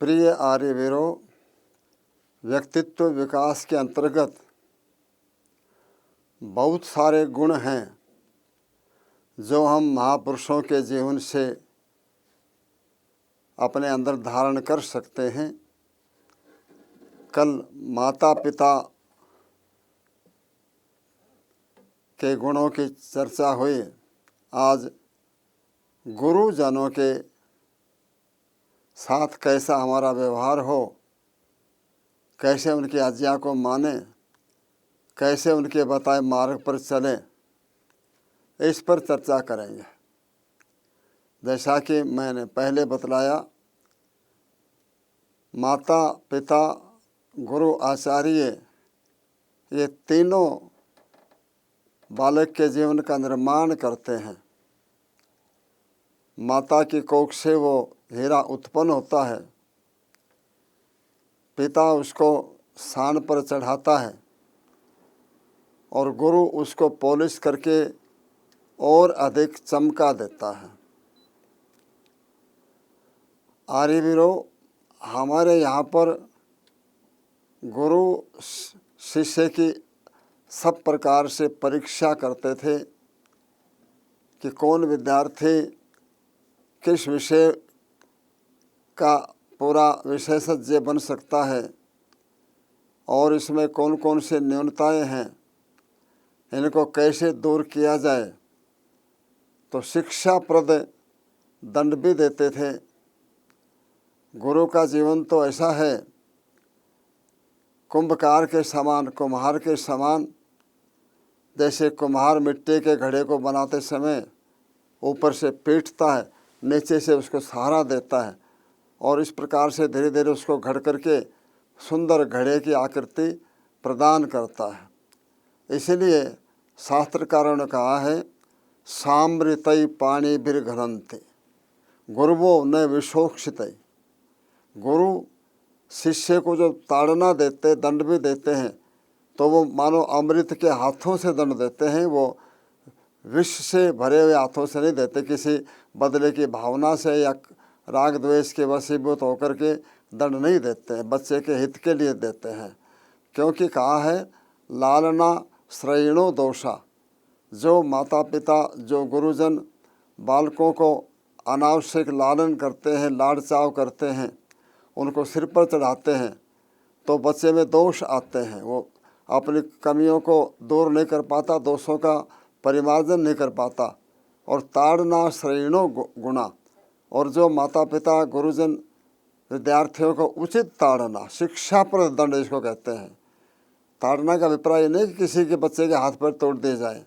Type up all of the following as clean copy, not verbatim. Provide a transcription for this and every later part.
प्रिय आर्यवीरों, व्यक्तित्व विकास के अंतर्गत बहुत सारे गुण हैं जो हम महापुरुषों के जीवन से अपने अंदर धारण कर सकते हैं। कल माता पिता के गुणों की चर्चा हुई। आज गुरुजनों के साथ कैसा हमारा व्यवहार हो, कैसे उनकी आज्ञा को माने, कैसे उनके बताए मार्ग पर चलें, इस पर चर्चा करेंगे। जैसा कि मैंने पहले बतलाया, माता पिता गुरु आचार्य ये तीनों बालक के जीवन का निर्माण करते हैं। माता की कोख से वो हीरा उत्पन्न होता है, पिता उसको सान पर चढ़ाता है और गुरु उसको पॉलिश करके और अधिक चमका देता है। आर्यवीरों, हमारे यहाँ पर गुरु शिष्य की सब प्रकार से परीक्षा करते थे कि कौन विद्यार्थी किस विषय का पूरा विशेषज्ञ बन सकता है और इसमें कौन कौन से न्यूनताएं हैं, इनको कैसे दूर किया जाए। तो शिक्षाप्रद दंड भी देते थे। गुरु का जीवन तो ऐसा है, कुंभकार के समान, कुम्हार के समान। जैसे कुम्हार मिट्टी के घड़े को बनाते समय ऊपर से पीटता है, नीचे से उसको सहारा देता है और इस प्रकार से धीरे धीरे उसको घड़ करके सुंदर घड़े की आकृति प्रदान करता है। इसलिए शास्त्रकारों ने कहा है, सामृतई पाणी बिर घनंते गुरुवो न विशोक्षितई। गुरु शिष्य को जो ताड़ना देते, दंड भी देते हैं, तो वो मानो अमृत के हाथों से दंड देते हैं। वो विष से भरे हुए हाथों से नहीं देते, किसी बदले की भावना से या राग द्वेष के वशीभूत होकर के दंड नहीं देते हैं, बच्चे के हित के लिए देते हैं। क्योंकि कहा है, लालना श्रेणो दोषा। जो माता पिता, जो गुरुजन बालकों को अनावश्यक लालन करते हैं, लाड़ चाव करते हैं, उनको सिर पर चढ़ाते हैं, तो बच्चे में दोष आते हैं। वो अपनी कमियों को दूर नहीं कर पाता, दोषों का परिमार्जन नहीं कर पाता। और ताड़ना श्रेणो गुणा। और जो माता पिता गुरुजन विद्यार्थियों को उचित ताड़ना, शिक्षाप्रद दंड इसको कहते हैं। ताड़ना का अभिप्राय नहीं कि किसी के बच्चे के हाथ पैर तोड़ दिए जाए,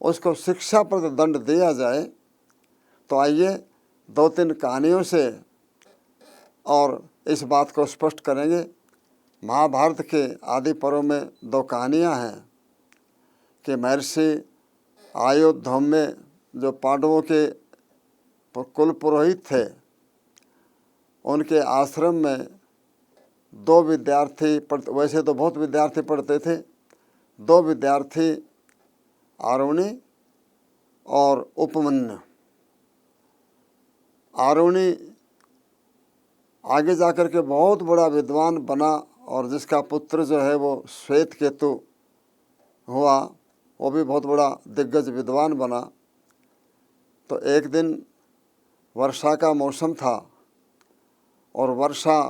उसको शिक्षाप्रद दंड दिया जाए। तो आइए 2-3 कहानियों से और इस बात को स्पष्ट करेंगे। महाभारत के आदि पर्व में 2 कहानियाँ हैं कि महर्षि आयुर्धौम्य जो पांडवों के कुल पुरोहित थे, उनके आश्रम में 2 विद्यार्थी वैसे तो बहुत विद्यार्थी पढ़ते थे, 2 विद्यार्थी आरुणि और उपमन्यु। आरुणि आगे जाकर के बहुत बड़ा विद्वान बना और जिसका पुत्र जो है वो श्वेत केतु हुआ, वो भी बहुत बड़ा दिग्गज विद्वान बना। तो एक दिन वर्षा का मौसम था और वर्षा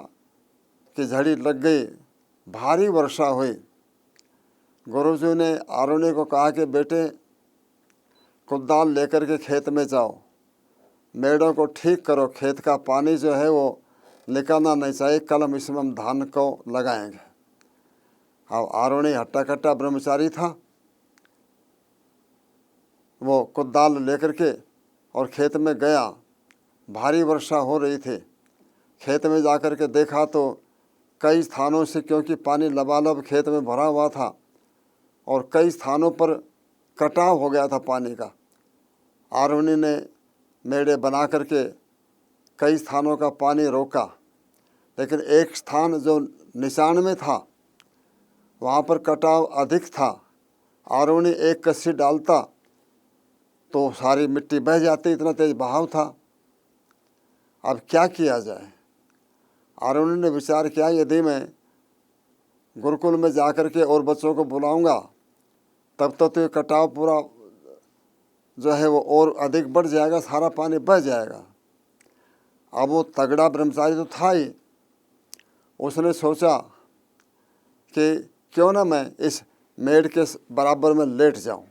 की झड़ी लग गई, भारी वर्षा हुई। गुरुजी ने आरुणि को कहा कि बेटे, कुदाल लेकर के खेत में जाओ, मेड़ों को ठीक करो, खेत का पानी जो है वो निकलना नहीं चाहिए, कल हम इसमें हम धान को लगाएंगे। अब आरुणि हट्टा कट्टा ब्रह्मचारी था। वो कुदाल लेकर के और खेत में गया। भारी वर्षा हो रही थी। खेत में जाकर के देखा तो कई स्थानों से, क्योंकि पानी लबालब खेत में भरा हुआ था और कई स्थानों पर कटाव हो गया था पानी का। आरुणि ने मेड़े बना करके कई स्थानों का पानी रोका, लेकिन एक स्थान जो निशान में था वहाँ पर कटाव अधिक था। आरुणि एक कस्सी डालता तो सारी मिट्टी बह जाती, इतना तेज बहाव था। अब क्या किया जाए? आरुणि ने विचार किया, यदि मैं गुरुकुल में जाकर के और बच्चों को बुलाऊंगा तब तो ये कटाव पूरा जो है वो और अधिक बढ़ जाएगा, सारा पानी बह जाएगा। अब वो तगड़ा ब्रह्मचारी तो था ही, उसने सोचा कि क्यों ना मैं इस मेढ़ के बराबर में लेट जाऊं,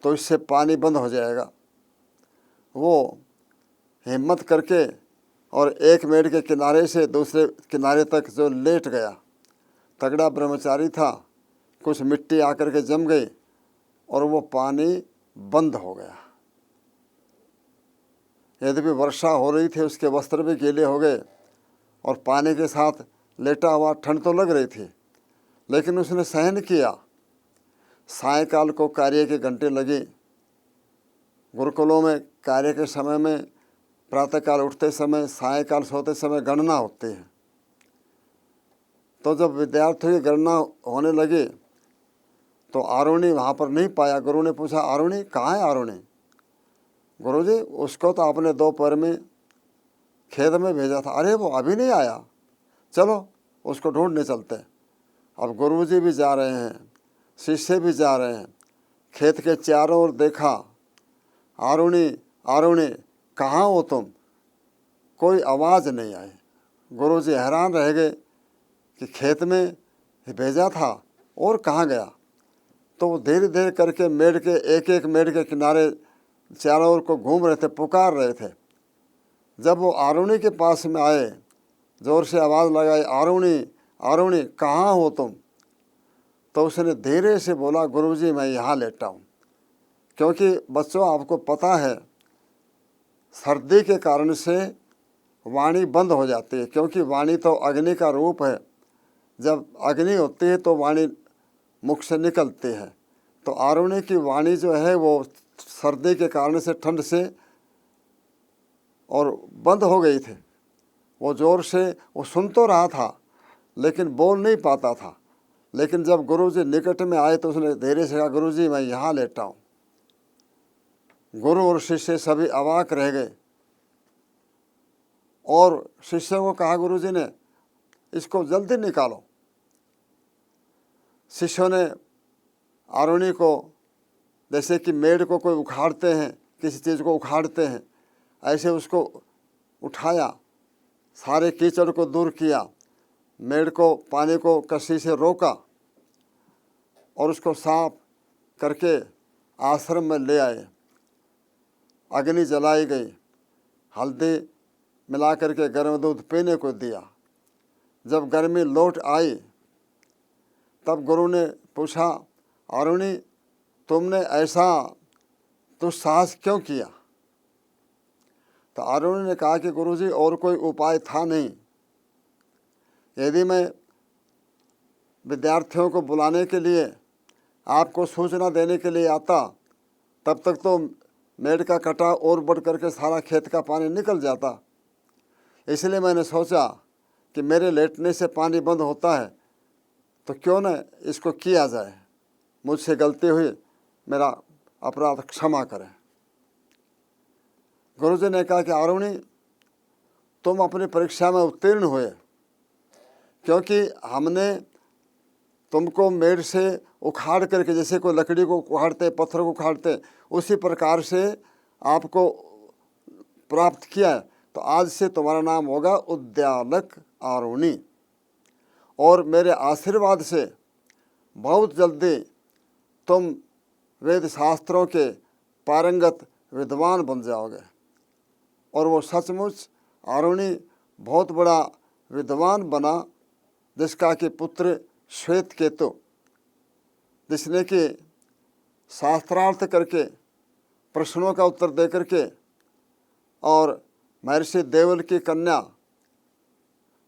तो इससे पानी बंद हो जाएगा। वो हिम्मत करके और एक मेढ़ के किनारे से दूसरे किनारे तक जो लेट गया, तगड़ा ब्रह्मचारी था, कुछ मिट्टी आकर के जम गई और वो पानी बंद हो गया। यद्यपि वर्षा हो रही थी, उसके वस्त्र भी गीले हो गए और पानी के साथ लेटा हुआ ठंड तो लग रही थी, लेकिन उसने सहन किया। सायंकाल को कार्य की घंटे लगी। गुरुकुलों में कार्य के समय में प्रातःकाल उठते समय, सायंकाल सोते समय गणना होती है। तो जब विद्यार्थियों की गणना होने लगी तो आरुणि वहाँ पर नहीं पाया। गुरु ने पूछा, आरुणि कहाँ है आरुणि? गुरुजी, उसको तो आपने दोपहर में खेत में भेजा था। अरे वो अभी नहीं आया, चलो उसको ढूंढने चलते। अब गुरुजी भी जा रहे हैं, शिष्य भी जा रहे हैं। खेत के चारों ओर देखा, आरुणि आरुणि कहाँ हो तुम? कोई आवाज़ नहीं आई। गुरुजी हैरान रह गए कि खेत में भेजा था और कहाँ गया। तो वो धीरे धीरे करके मेढ़ के एक मेढ़ के किनारे चारों ओर को घूम रहे थे, पुकार रहे थे। जब वो आरुणि के पास में आए, जोर से आवाज़ लगाई, आरुणि आरुणि कहाँ हो तुम? तो उसने धीरे से बोला, गुरुजी मैं यहाँ लेटा हूँ। क्योंकि बच्चों आपको पता है, सर्दी के कारण से वाणी बंद हो जाती है, क्योंकि वाणी तो अग्नि का रूप है। जब अग्नि होती है तो वाणी मुख से निकलती है। तो आरुणि की वाणी जो है वो सर्दी के कारण से, ठंड से और बंद हो गई थी। वो जोर से वो सुन तो रहा था लेकिन बोल नहीं पाता था। लेकिन जब गुरुजी निकट में आए तो उसने धीरे से कहा, गुरुजी मैं यहाँ लेटा हूँ। गुरु और शिष्य सभी अवाक रह गए और शिष्य को कहा गुरुजी ने, इसको जल्दी निकालो। शिष्यों ने आरुणि को, जैसे कि मेढ़ को कोई उखाड़ते हैं, किसी चीज़ को उखाड़ते हैं, ऐसे उसको उठाया, सारे कीचड़ को दूर किया, मेढ़ को पानी को कसी से रोका और उसको साफ करके आश्रम में ले आए। अग्नि जलाई गई, हल्दी मिला करके गर्म दूध पीने को दिया। जब गर्मी लौट आई तब गुरु ने पूछा, आरुणि तुमने ऐसा दुस्साहस क्यों किया? तो आरुणि ने कहा कि गुरुजी और कोई उपाय था नहीं। यदि मैं विद्यार्थियों को बुलाने के लिए, आपको सूचना देने के लिए आता, तब तक तो मेढ़ का कटा और बढ़ करके सारा खेत का पानी निकल जाता। इसलिए मैंने सोचा कि मेरे लेटने से पानी बंद होता है, तो क्यों न इसको किया जाए। मुझसे गलती हुई, मेरा अपराध क्षमा करें। गुरुजी ने कहा कि आरुणि तुम अपनी परीक्षा में उत्तीर्ण हुए, क्योंकि हमने तुमको मेढ़ से उखाड़ करके, जैसे कोई लकड़ी को उखाड़ते, पत्थर को उखाड़ते, उसी प्रकार से आपको प्राप्त किया है। तो आज से तुम्हारा नाम होगा उद्यालक आरुणि, और मेरे आशीर्वाद से बहुत जल्दी तुम वेद शास्त्रों के पारंगत विद्वान बन जाओगे। और वो सचमुच आरुणि बहुत बड़ा विद्वान बना, जिसका कि पुत्र श्वेत केतु, जिसने कि शास्त्रार्थ करके, प्रश्नों का उत्तर दे करके और महर्षि देवल की कन्या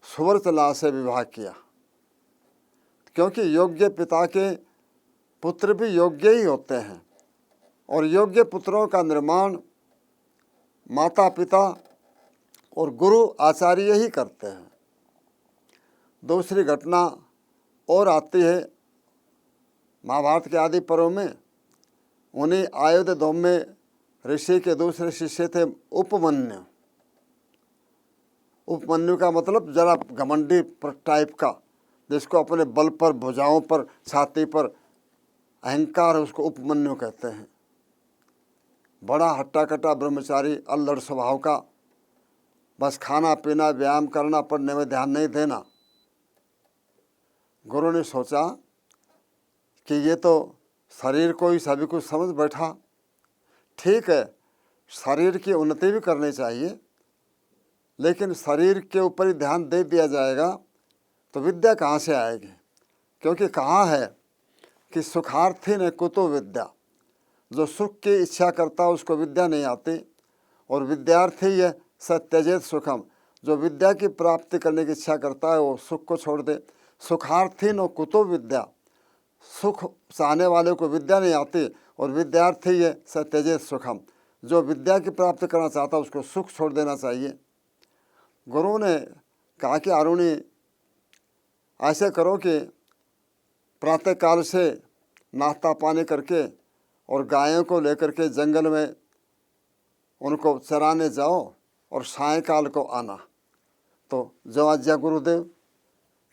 सुवर्चला से विवाह किया। क्योंकि योग्य पिता के पुत्र भी योग्य ही होते हैं, और योग्य पुत्रों का निर्माण माता पिता और गुरु आचार्य ही करते हैं। दूसरी घटना और आती है महाभारत के आदि पर्व में। उन्हीं आयुधोम्य ऋषि के दूसरे शिष्य थे उपमन्यु। उपमन्यु का मतलब जरा घमंडी टाइप का, जिसको अपने बल पर, भुजाओं पर, छाती पर अहंकार है, उसको उपमन्यु कहते हैं। बड़ा हट्टा कट्टा ब्रह्मचारी, अल्लड़ स्वभाव का, बस खाना पीना व्यायाम करना, पढ़ने में ध्यान नहीं देना। गुरु ने सोचा कि ये तो शरीर को ही सभी कुछ समझ बैठा, ठीक है शरीर की उन्नति भी करनी चाहिए, लेकिन शरीर के ऊपर ही ध्यान दे दिया जाएगा तो विद्या कहाँ से आएगी? क्योंकि कहा है कि सुखार्थी ने कुतो विद्या, जो सुख की इच्छा करता है उसको विद्या नहीं आती, और विद्यार्थी ये सत्यजेत सुखम, जो विद्या की प्राप्ति करने की इच्छा करता है वो सुख को छोड़ दे। सुखार्थी नो कुतो विद्या, सुख चाहने वाले को विद्या नहीं आती, और विद्यार्थी ये सत्यजेत सुखम, जो विद्या की प्राप्ति करना चाहता है उसको सुख छोड़ देना चाहिए। गुरु ने कहा कि अरुणी ऐसे करो कि प्रातःकाल से नाश्ता पानी करके और गायों को लेकर के जंगल में उनको चराने जाओ और सायंकाल को आना। तो जो आज्ञा गुरुदेव,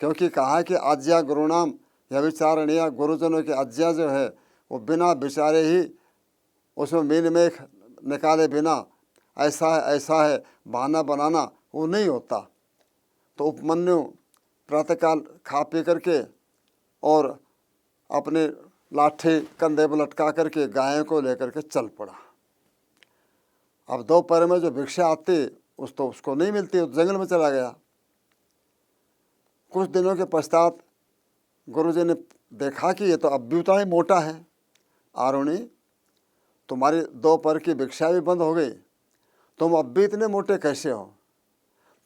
क्योंकि कहा कि आज्ञा गुरुनाम यह विचारणीय, गुरुजनों की आज्ञा जो है वो बिना विचारे ही, उसमें मीन मेख निकाले बिना ऐसा है बहाना बनाना वो नहीं होता। तो उपमन्यु प्रातःकाल खा पी करके और अपने लाठी कंधे पर लटका करके गायों को लेकर के चल पड़ा। अब दोपहर में जो भिक्षा आती उसको नहीं मिलती, उस जंगल में चला गया। कुछ दिनों के पश्चात गुरुजी ने देखा कि ये तो अब भी उतना ही मोटा है। आरुणी तुम्हारी दोपहर की भिक्षा भी बंद हो गई, तुम अब भी इतने मोटे कैसे हो?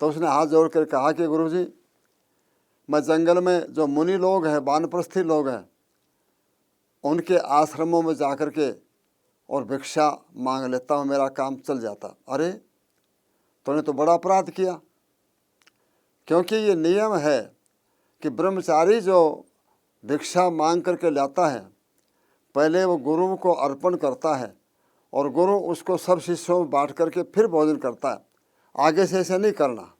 तो उसने हाथ जोड़ कर कहा कि गुरुजी मैं जंगल में जो मुनि लोग हैं, वानप्रस्थी लोग हैं, उनके आश्रमों में जाकर के और भिक्षा मांग लेता हूँ, मेरा काम चल जाता। अरे तूने तो बड़ा अपराध किया, क्योंकि ये नियम है कि ब्रह्मचारी जो भिक्षा मांग करके लाता है पहले वो गुरु को अर्पण करता है, और गुरु उसको सब शिष्यों में बांट करके फिर भोजन करता है। आगे से ऐसे नहीं करना।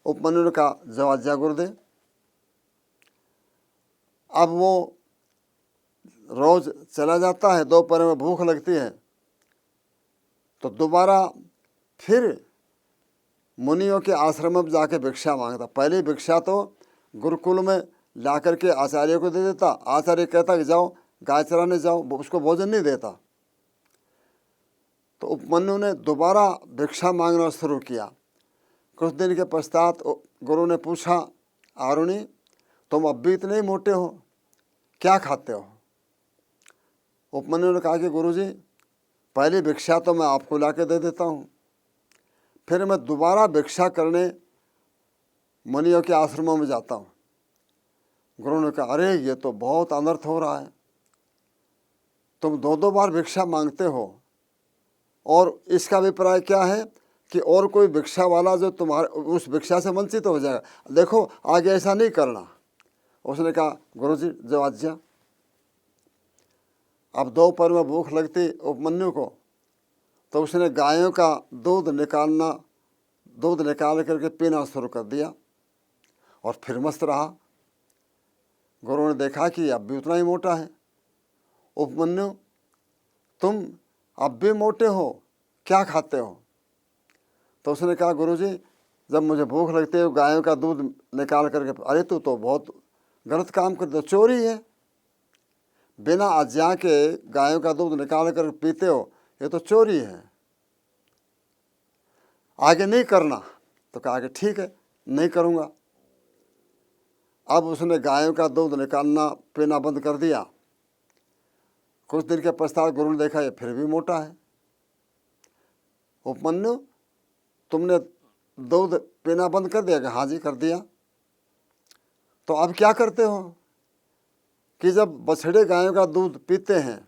उपमन्यु ने कहा जो आज्ञा गुरुदेव। अब वो रोज चला जाता है, दोपहर में भूख लगती है तो दोबारा फिर मुनियों के आश्रम में जाके भिक्षा मांगता। पहले भिक्षा तो गुरुकुल में ला करके आचार्य को दे देता, आचार्य कहता कि जाओ गाय चराने जाओ, उसको भोजन नहीं देता। तो उपमन्यु ने दोबारा भिक्षा मांगना शुरू किया। कुछ दिन के पश्चात गुरु ने पूछा, आरुणी तुम अब भी इतने ही मोटे हो, क्या खाते हो? उपमन्यु ने कहा कि गुरुजी पहली भिक्षा तो मैं आपको ला के दे देता हूँ, फिर मैं दोबारा भिक्षा करने मुनियों के आश्रमों में जाता हूँ। गुरु ने कहा अरे ये तो बहुत अनर्थ हो रहा है, तुम दो बार भिक्षा मांगते हो, और इसका अभिप्राय क्या है कि और कोई भिक्षा वाला जो तुम्हारे उस भिक्षा से वंचित हो जाएगा। देखो आगे ऐसा नहीं करना। उसने कहा गुरुजी जो आज्ञा। अब दोपहर में भूख लगती उपमन्यु को, तो उसने गायों का दूध निकाल करके पीना शुरू कर दिया और फिर मस्त रहा। गुरु ने देखा कि अब भी उतना ही मोटा है। उपमन्यु तुम अब भी मोटे हो, क्या खाते हो? तो उसने कहा गुरुजी जब मुझे भूख लगती है गायों का दूध निकाल करके। अरे तू तो बहुत गलत काम करते हो, चोरी है, बिना आज्ञा के गायों का दूध निकाल कर पीते हो, ये तो चोरी है, आगे नहीं करना। तो कहा कि ठीक है नहीं करूँगा। अब उसने गायों का दूध निकालना पीना बंद कर दिया। कुछ दिन के पश्चात गुरु ने देखा ये फिर भी मोटा है। उपमन्यु तुमने दूध पीना बंद कर दिया? हाँ जी कर दिया। तो अब क्या करते हो कि जब बछड़े गायों का दूध पीते हैं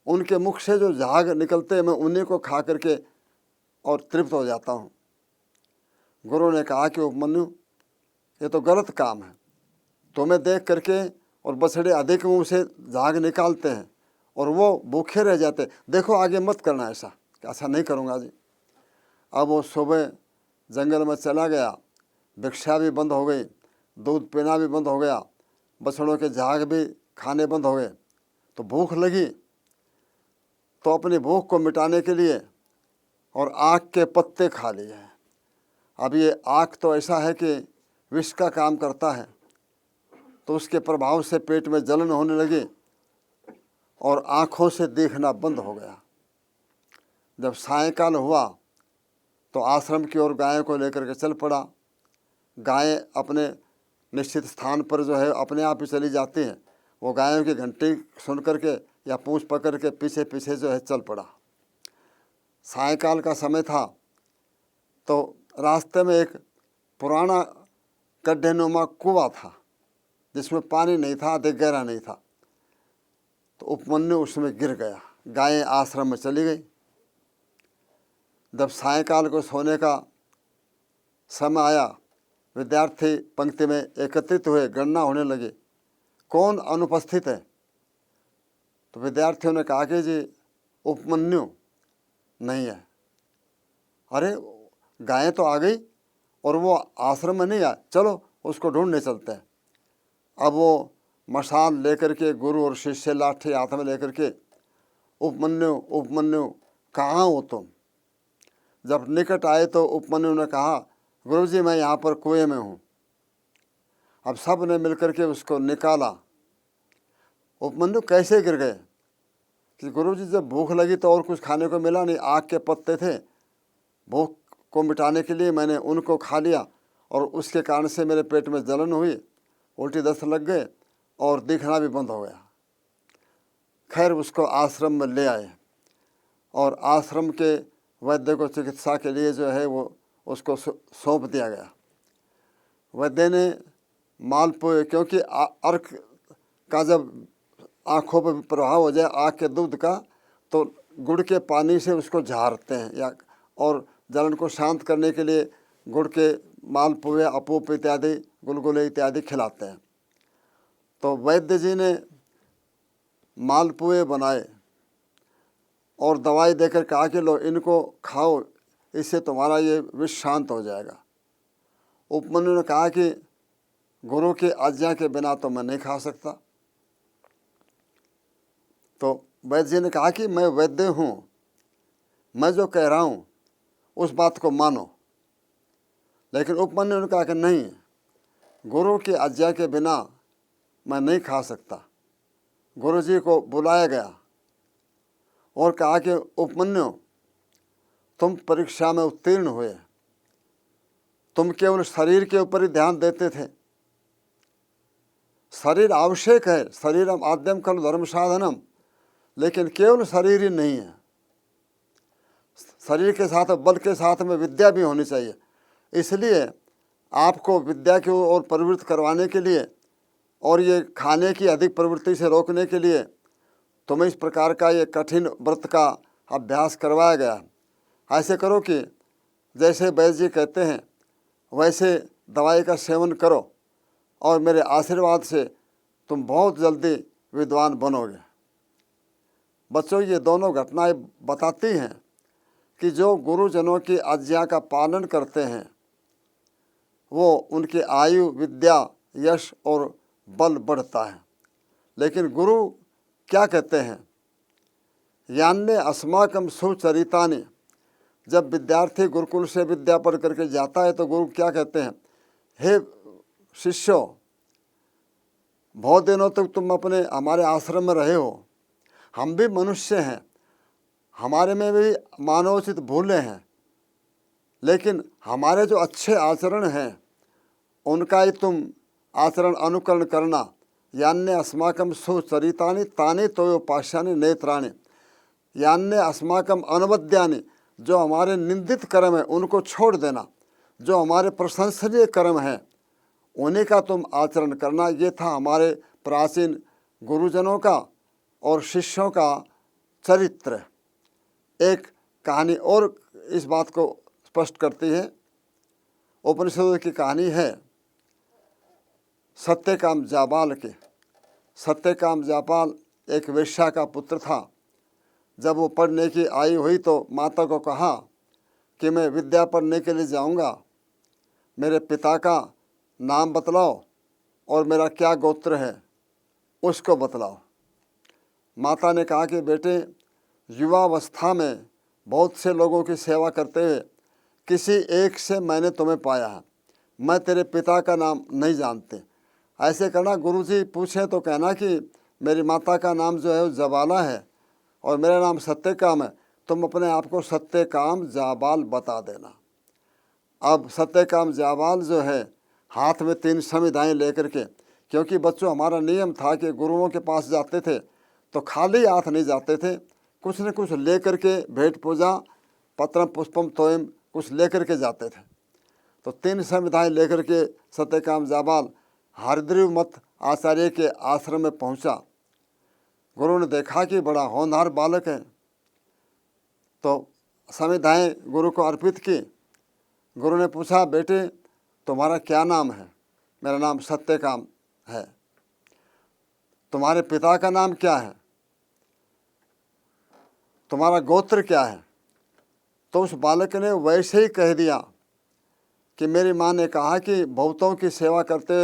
उनके मुख से जो झाग निकलते हैं मैं उन्हीं को खा करके और तृप्त हो जाता हूँ। गुरु ने कहा कि उपमन्यु ये तो गलत काम है, तुम्हें देख करके और बछड़े अधिक मुँह से झाग निकालते हैं और वो भूखे रह जाते। देखो आगे मत करना ऐसा। नहीं करूँगा जी। अब वो सुबह जंगल में चला गया, भिक्षा भी बंद हो गई, दूध पीना भी बंद हो गया, बछड़ों के झाग भी खाने बंद हो गए। तो भूख लगी, तो अपनी भूख को मिटाने के लिए और आक के पत्ते खा लिए। अब ये आक तो ऐसा है कि विष का काम करता है, तो उसके प्रभाव से पेट में जलन होने लगी और आँखों से देखना बंद हो गया। जब सायंकाल हुआ तो आश्रम की ओर गायों को लेकर के चल पड़ा। गायें अपने निश्चित स्थान पर जो है अपने आप ही चली जाती हैं। वो गायों की घंटी सुन करके या पूंछ पकड़ के पीछे पीछे जो है चल पड़ा। सायंकाल का समय था, तो रास्ते में एक पुराना गड्ढेनुमा कुआं था जिसमें पानी नहीं था, अधिक गहरा नहीं था। तो उपमन्यु उसमें गिर गया। गायें आश्रम में चली गई। जब सायंकाल को सोने का समय आया, विद्यार्थी पंक्ति में एकत्रित हुए, गणना होने लगी कौन अनुपस्थित है। तो विद्यार्थियों ने कहा कि जी उपमन्यु नहीं है। अरे गायें तो आ गई और वो आश्रम में नहीं आया, चलो उसको ढूंढने चलते हैं। अब वो मशाल लेकर के, गुरु और शिष्य लाठी हाथ में लेकर के, उपमन्यु उपमन्यु कहाँ हो तुम। जब निकट आए तो उपमन्यु ने कहा, गुरुजी मैं यहाँ पर कुएं में हूँ। अब सब ने मिलकर के उसको निकाला। उपमन्यु कैसे गिर गए कि गुरुजी जब भूख लगी तो और कुछ खाने को मिला नहीं, आग के पत्ते थे, भूख को मिटाने के लिए मैंने उनको खा लिया और उसके कारण से मेरे पेट में जलन हुई, उल्टी दस्त लग गए और दिखना भी बंद हो गया। खैर उसको आश्रम में ले आए और आश्रम के वैद्य को चिकित्सा के लिए जो है वो उसको सौंप दिया गया। वैद्य ने मालपुए, क्योंकि अर्क का जब आँखों पर प्रभाव हो जाए आँख के दूध का, तो गुड़ के पानी से उसको झाड़ते हैं या और जलन को शांत करने के लिए गुड़ के मालपुए, अपूप इत्यादि, गुलगुले इत्यादि खिलाते हैं। तो वैद्य जी ने मालपुए बनाए और दवाई देकर कहा कि लो इनको खाओ, इससे तुम्हारा ये विष शांत हो जाएगा। उपमन्यु ने कहा कि गुरु की आज्ञा के बिना तो मैं नहीं खा सकता। तो वैद्य जी ने कहा कि मैं वैद्य हूँ, मैं जो कह रहा हूँ उस बात को मानो। लेकिन उपमन्यु ने कहा कि नहीं, गुरु की आज्ञा के बिना मैं नहीं खा सकता। गुरु जी को बुलाया गया और कहा कि उपमन्यु तुम परीक्षा में उत्तीर्ण हुए, तुम केवल शरीर के ऊपर ही ध्यान देते थे। शरीर आवश्यक है, शरीरम आद्यम खलु धर्म साधनम, लेकिन केवल शरीर ही नहीं है। शरीर के साथ बल के साथ में विद्या भी होनी चाहिए। इसलिए आपको विद्या की ओर प्रवृत्त करवाने के लिए और ये खाने की अधिक प्रवृत्ति से रोकने के लिए तुम्हें इस प्रकार का ये कठिन व्रत का अभ्यास करवाया गया। ऐसे करो कि जैसे वैद्य जी कहते हैं वैसे दवाई का सेवन करो और मेरे आशीर्वाद से तुम बहुत जल्दी विद्वान बनोगे। बच्चों, ये दोनों घटनाएं बताती हैं कि जो गुरुजनों की आज्ञा का पालन करते हैं वो उनकी आयु, विद्या, यश और बल बढ़ता है। लेकिन गुरु क्या कहते हैं, यान्ने अस्माकं सुचरितानि। जब विद्यार्थी गुरुकुल से विद्या पढ़ करके जाता है तो गुरु क्या कहते हैं, हे शिष्यों, बहुत दिनों तक तुम अपने हमारे आश्रम में रहे हो, हम भी मनुष्य हैं, हमारे में भी मानवोचित भूलें हैं, लेकिन हमारे जो अच्छे आचरण हैं उनका ही तुम आचरण अनुकरण करना। यान्ने अस्माकं सुचरितानि तानि तोयोपास्यानि नेत्राणि। यान्ने अस्माकं अनवद्यानि, जो हमारे निंदित कर्म है उनको छोड़ देना, जो हमारे प्रशंसनीय कर्म हैं उन्हीं का तुम आचरण करना। ये था हमारे प्राचीन गुरुजनों का और शिष्यों का चरित्र। एक कहानी और इस बात को स्पष्ट करती है। उपनिषदों की कहानी है सत्यकाम जाबाल की। सत्यकाम जाबाल एक वेश्या का पुत्र था। जब वो पढ़ने की आयु हुई तो माता को कहा कि मैं विद्या पढ़ने के लिए जाऊंगा, मेरे पिता का नाम बतलाओ और मेरा क्या गोत्र है उसको बतलाओ। माता ने कहा कि बेटे, युवावस्था में बहुत से लोगों की सेवा करते हुए किसी एक से मैंने तुम्हें पाया है, मैं तेरे पिता का नाम नहीं जानते। ऐसे करना, गुरुजी पूछे तो कहना कि मेरी माता का नाम जो है वो जबाला है और मेरा नाम सत्यकाम है, तुम अपने आप को सत्यकाम जाबाल बता देना। अब सत्यकाम जाबाल जो है हाथ में 3 संविधाएँ लेकर के, क्योंकि बच्चों हमारा नियम था कि गुरुओं के पास जाते थे तो खाली हाथ नहीं जाते थे, कुछ न कुछ लेकर के भेंट पूजा पत्रम पुष्पम तोयम कुछ लेकर के जाते थे। तो 3 संविधाएँ लेकर के सत्यकाम जाबाल हरद्रीव मत आचार्य के आश्रम में पहुंचा। गुरु ने देखा कि बड़ा होनहार बालक है, तो संविधाएँ गुरु को अर्पित की। गुरु ने पूछा, बेटे तुम्हारा क्या नाम है? मेरा नाम सत्यकाम है। तुम्हारे पिता का नाम क्या है? तुम्हारा गोत्र क्या है? तो उस बालक ने वैसे ही कह दिया कि मेरी माँ ने कहा कि बहुतों की सेवा करते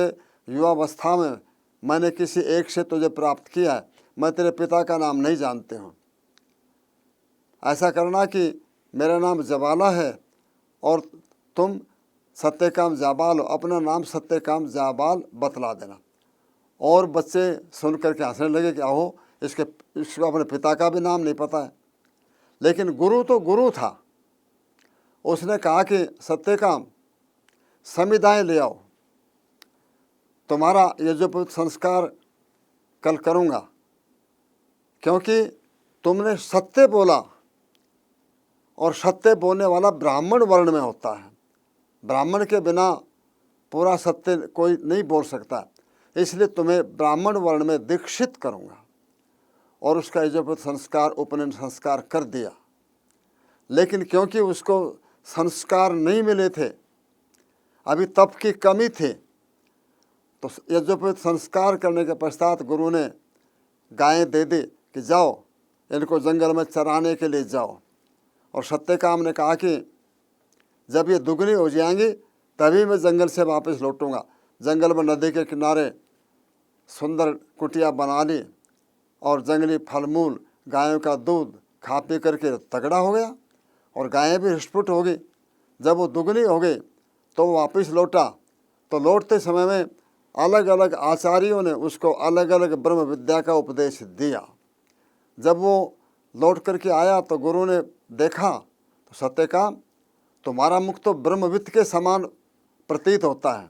युवावस्था में मैंने किसी एक से तुझे प्राप्त किया है, मैं तेरे पिता का नाम नहीं जानते हूँ। ऐसा करना कि मेरा नाम जबाला है और तुम सत्यकाम जाबाल हो, अपना नाम सत्यकाम जाबाल बतला देना। और बच्चे सुन करके हंसने लगे कि आहो, इसको अपने पिता का भी नाम नहीं पता है। लेकिन गुरु तो गुरु था, उसने कहा कि सत्यकाम संविधाएँ ले आओ, तुम्हारा यज्ञोपवीत संस्कार कल करूँगा, क्योंकि तुमने सत्य बोला और सत्य बोलने वाला ब्राह्मण वर्ण में होता है। ब्राह्मण के बिना पूरा सत्य कोई नहीं बोल सकता, इसलिए तुम्हें ब्राह्मण वर्ण में दीक्षित करूँगा। और उसका यज्ञोपवीत संस्कार उपनयन संस्कार कर दिया। लेकिन क्योंकि उसको संस्कार नहीं मिले थे, अभी तप की कमी थी, तो यज्ञोपवीत संस्कार करने के पश्चात गुरु ने गायें दे दी कि जाओ इनको जंगल में चराने के लिए जाओ। और सत्यकाम ने कहा कि जब ये दुगनी हो जाएंगी तभी मैं जंगल से वापस लौटूंगा। जंगल में नदी के किनारे सुंदर कुटिया बना ली और जंगली फलमूल गायों का दूध खा पी करके तगड़ा हो गया और गायें भी हृष्टपुष्ट हो गई। जब वो दुगनी हो गई तो वो वापस लौटा, तो लौटते समय में अलग अलग आचार्यों ने उसको अलग अलग ब्रह्म विद्या का उपदेश दिया। जब वो लौट करके आया तो गुरु ने देखा, तो सत्यकाम तुम्हारा मुख तो ब्रह्मविद्या के समान प्रतीत होता है,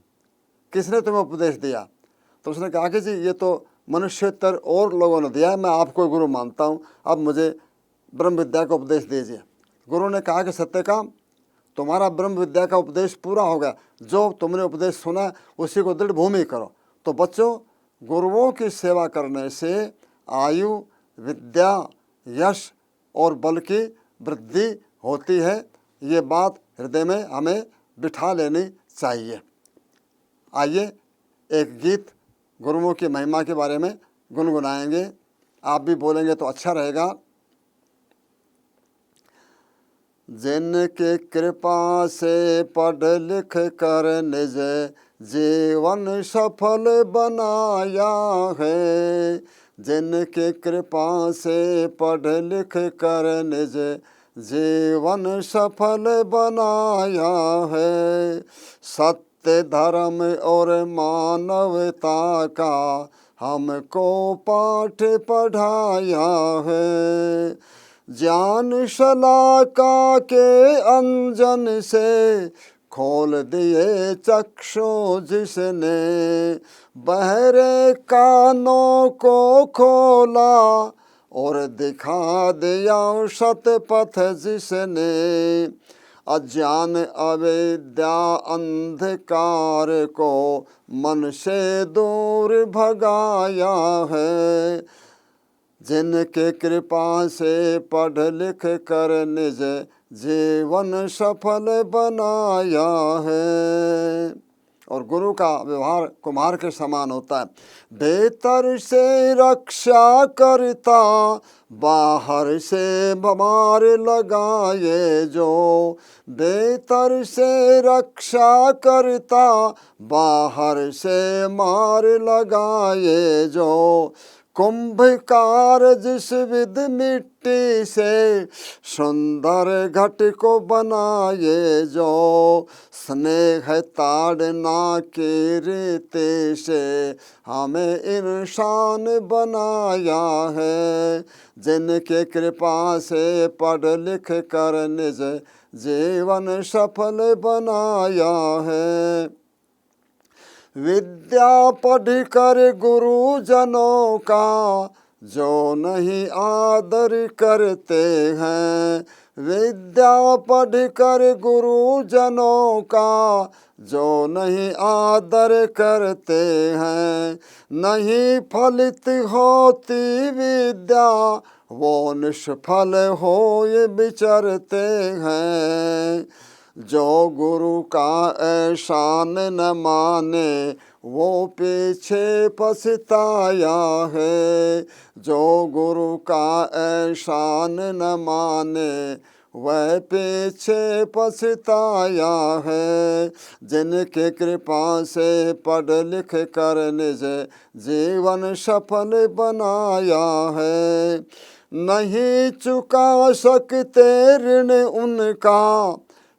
किसने तुम्हें उपदेश दिया? तो उसने कहा कि जी ये तो मनुष्योत्तर और लोगों ने दिया है, मैं आपको गुरु मानता हूँ, अब मुझे ब्रह्म विद्या का उपदेश दीजिए। गुरु ने कहा कि सत्यकाम तुम्हारा ब्रह्म विद्या का उपदेश पूरा हो गया, जो तुमने उपदेश सुना उसी को दृढ़ भूमि करो। तो बच्चों, गुरुओं की सेवा करने से आयु, विद्या, यश और बल की वृद्धि होती है। ये बात हृदय में हमें बिठा लेनी चाहिए। आइए एक गीत गुरुओं की महिमा के बारे में गुनगुनाएंगे, आप भी बोलेंगे तो अच्छा रहेगा। जिनके कृपा से पढ़ लिख कर निज जीवन सफल बनाया है, जिनके कृपा से पढ़ लिख कर निज जीवन सफल बनाया है, सत्य धर्म और मानवता का हमको पाठ पढ़ाया है, ज्ञान शलाका के अंजन से खोल दिए चक्षु जिसने, बहरे कानों को खोला और दिखा दिया सतपथ जिसने, अज्ञान अविद्या अंधकार को मन से दूर भगाया है, जिनके कृपा से पढ़ लिख कर निज जीवन सफल बनाया है। और गुरु का व्यवहार कुम्हार के समान होता है। भीतर से रक्षा करता, बाहर से मार लगाए जो। भीतर से रक्षा करता, बाहर से मार लगाए जो। कुंभकार जिस विध मिट्टी से सुंदर घट को बनाए जो। स्नेह ताड़ना के रेते से हमें इंसान बनाया है। जिनके कृपा से पढ़ लिख कर निज जीवन सफल बनाया है। विद्या पढ़ कर गुरुजनों का जो नहीं आदर करते हैं। विद्या पढ़ कर गुरुजनों का जो नहीं आदर करते हैं। नहीं फलित होती विद्या, वो निष्फल हो ये विचरते हैं। जो गुरु का एहसान न माने, वो पीछे पछताया है। जो गुरु का एहसान न माने, वह पीछे पछताया है। जिनके कृपा से पढ़ लिख कर निज जीवन सफल बनाया है। नहीं चुका सकते ऋण उनका,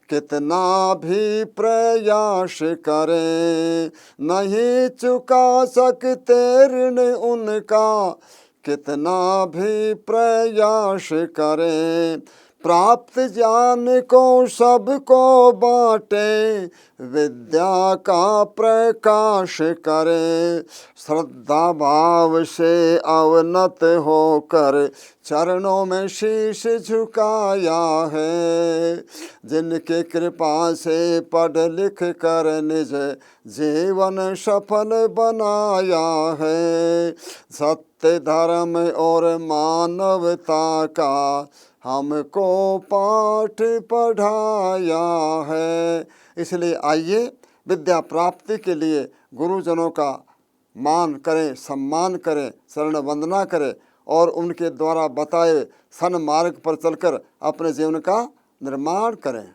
कितना भी प्रयास करें। नहीं चुका सकते ऋण उनका, कितना भी प्रयास करें। प्राप्त ज्ञान को सबको बांटे, विद्या का प्रकाश करें। श्रद्धा भाव से अवनत होकर चरणों में शीश झुकाया है। जिनके कृपा से पढ़ लिख कर निज जीवन सफल बनाया है। सत्य धर्म और मानवता का हमको पाठ पढ़ाया है। इसलिए आइए विद्या प्राप्ति के लिए गुरुजनों का मान करें, सम्मान करें, शरण वंदना करें और उनके द्वारा बताए सन्मार्ग पर चलकर अपने जीवन का निर्माण करें।